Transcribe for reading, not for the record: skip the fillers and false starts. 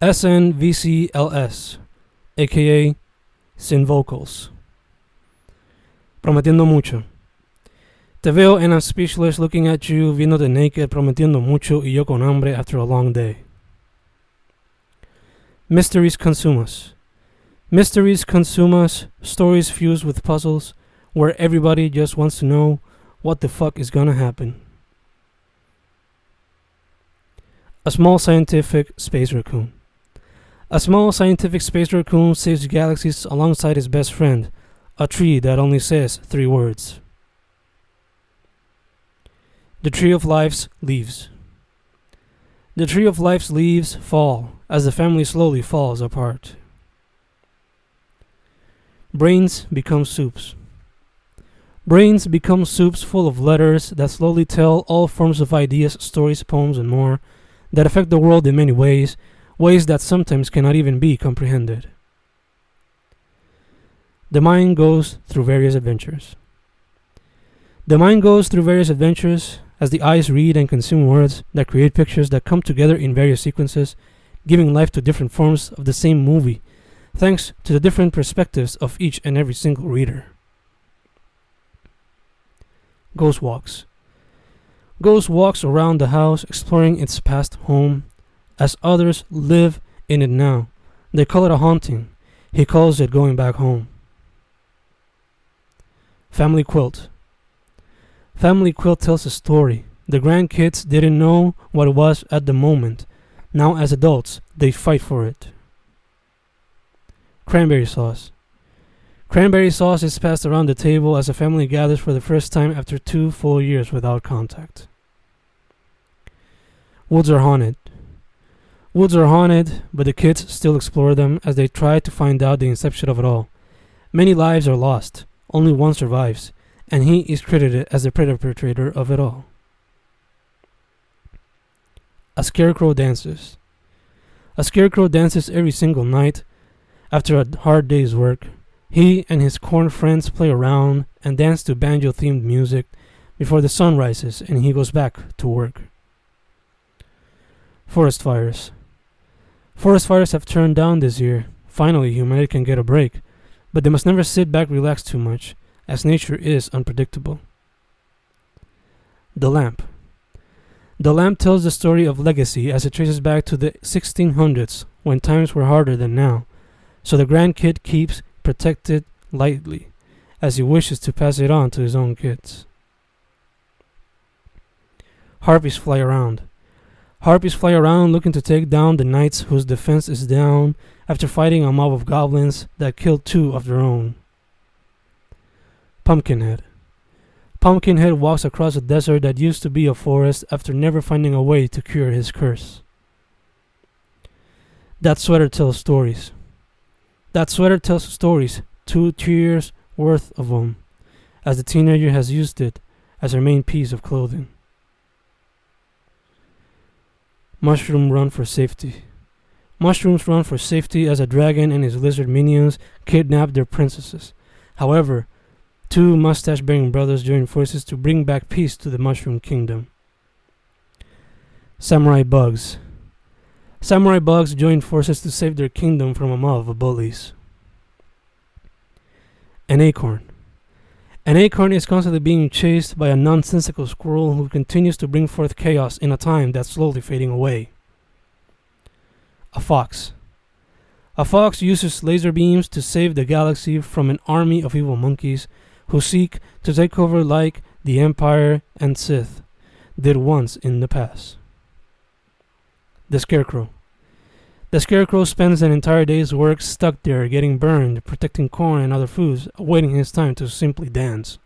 SNVCLS, aka Sin Vocals. Prometiendo mucho. Te veo and I'm speechless looking at you, viéndote naked, prometiendo mucho y yo con hambre after a long day. Mysteries consume us. Mysteries consume us, stories fused with puzzles, where everybody just wants to know what the fuck is gonna happen. A small scientific space raccoon. A small scientific space raccoon saves galaxies alongside his best friend, a tree that only says 3 words. The Tree of Life's leaves. The Tree of Life's leaves fall as the family slowly falls apart. Brains become soups. Brains become soups full of letters that slowly tell all forms of ideas, stories, poems, and more that affect the world in many ways, ways that sometimes cannot even be comprehended. The mind goes through various adventures. The mind goes through various adventures as the eyes read and consume words that create pictures that come together in various sequences, giving life to different forms of the same movie, thanks to the different perspectives of each and every single reader. Ghost walks. Ghost walks around the house exploring its past home, as others live in it now. They call it a haunting. He calls it going back home. Family quilt. Family quilt tells a story. The grandkids didn't know what it was at the moment. Now as adults, they fight for it. Cranberry sauce. Cranberry sauce is passed around the table as a family gathers for the first time after 2 full years without contact. Woods are haunted. Woods are haunted, but the kids still explore them as they try to find out the inception of it all. Many lives are lost. Only one survives, and he is credited as the perpetrator of it all. A scarecrow dances. A scarecrow dances every single night after a hard day's work. He and his corn friends play around and dance to banjo-themed music before the sun rises and he goes back to work. Forest fires. Forest fires have turned down this year. Finally, humanity can get a break, but they must never sit back relax too much, as nature is unpredictable. The lamp. The lamp tells the story of legacy as it traces back to the 1600s when times were harder than now, so the grandkid keeps protected lightly as he wishes to pass it on to his own kids. Harpies fly around. Harpies fly around looking to take down the knights whose defense is down after fighting a mob of goblins that killed 2 of their own. Pumpkinhead. Pumpkinhead walks across a desert that used to be a forest after never finding a way to cure his curse. That sweater tells stories. That sweater tells stories, 2 years worth of them, as the teenager has used it as her main piece of clothing. Mushroom run for safety. Mushrooms run for safety as a dragon and his lizard minions kidnap their princesses. However, 2 mustache-bearing brothers join forces to bring back peace to the Mushroom Kingdom. Samurai bugs. Samurai bugs join forces to save their kingdom from a mob of bullies. An acorn. An acorn is constantly being chased by a nonsensical squirrel who continues to bring forth chaos in a time that's slowly fading away. A fox. A fox uses laser beams to save the galaxy from an army of evil monkeys who seek to take over like the Empire and Sith did once in the past. The Scarecrow. The Scarecrow spends an entire day's work stuck there, getting burned, protecting corn and other foods, awaiting his time to simply dance.